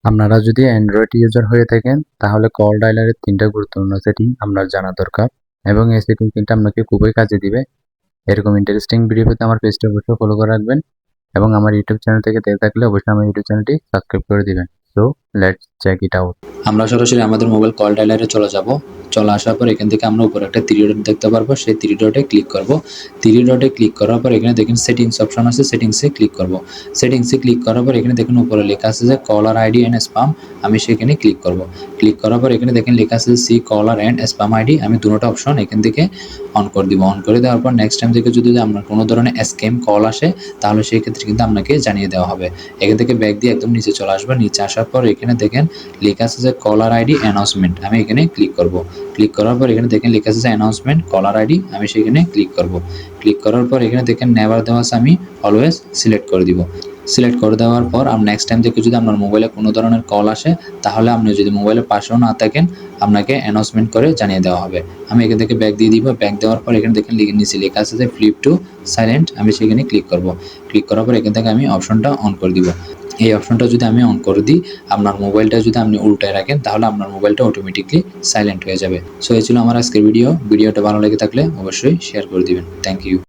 আপনারা যদি Android user হয়ে থাকেন তাহলে কল ডায়ালারের 3টা গুরুত্বপূর্ণ সেটিং আপনার জানা দরকার এবং এই সেটিং কিন্তু আপনাকে খুবই কাজে দিবে। এরকম ইন্টারেস্টিং ভিডিও পেতে আমার পেজটা অবশ্যই ফলো করে রাখবেন এবং আমার ইউটিউব চ্যানেল থেকে দেখে থাকলে অবশ্যই আমার ইউটিউব চ্যানেলটি সাবস্ক্রাইব করে দিবেন। So let's check it out. আমরা সরাসরি আমাদের মোবাইল কল ডায়ালারে চলে যাব। চলে আসার পর এখান থেকে আমরা উপরে একটা 3 ডট দেখতে পারবো, সেই 3 ডটে ক্লিক করব। 3 ডটে ক্লিক করার পর এখানে দেখেন সেটিংস অপশন আছে, সেটিংসে ক্লিক করব। সেটিংসে ক্লিক করার পর এখানে দেখেন উপরে লেখা আছে যে কলার আইডি এন্ড স্প্যাম, আমি সেখানে ক্লিক করব। ক্লিক করার পর এখানে দেখেন লেখা আছে see caller and spam ID, আমি দুটোটা অপশন এখান থেকে অন করে দিব। অন করে দেওয়ার পর নেক্সট টাইম থেকে যদি আপনার কোনো ধরনের স্ক্যাম কল আসে তাহলে সেই ক্ষেত্রে কিন্তু আপনাকে জানিয়ে দেওয়া হবে। এখান থেকে ব্যাক দিয়ে একদম নিচে চলে আসবে। নিচে আসার পর এখানে দেখেন লেখা আছে যে কলার আইডি অ্যানাউন্সমেন্ট, আমি এখানে ক্লিক করব। ক্লিক করার পর এখানে দেখেন লেখা আছে যে অ্যানাউন্সমেন্ট কলার আইডি, আমি সেখানে ক্লিক করব। ক্লিক করার পর এখানে দেখেন নেভার দেওয়া আছে, আমি অলওয়েজ সিলেক্ট করে দিব। সিলেক্ট করে দেওয়ার পর নেক্সট টাইম থেকে যদি আপনার মোবাইলে কোনো ধরনের কল আসে তাহলে আপনি যদি মোবাইলের পাশেও না থাকেন আপনাকে অ্যানাউন্সমেন্ট করে জানিয়ে দেওয়া হবে। আমি এখান থেকে ব্যাক দিয়ে দিব। ব্যাক দেওয়ার পর এখানে দেখেন নিচে লেখা আছে যে ফ্লিপ টু সাইলেন্ট, আমি সেখানে ক্লিক করব। ক্লিক করার পর এখান থেকে আমি অপশনটা অন করে দিব। এই অপশনটা যদি আমি অন করে দিই, আপনার মোবাইলটা যদি আপনি উল্টায় রাখেন তাহলে আপনার মোবাইলটা অটোমেটিকলি সাইলেন্ট হয়ে যাবে। সো এই ছিল আমার আজকের ভিডিওটা ভালো লেগে থাকলে অবশ্যই শেয়ার করে দিবেন। Thank you.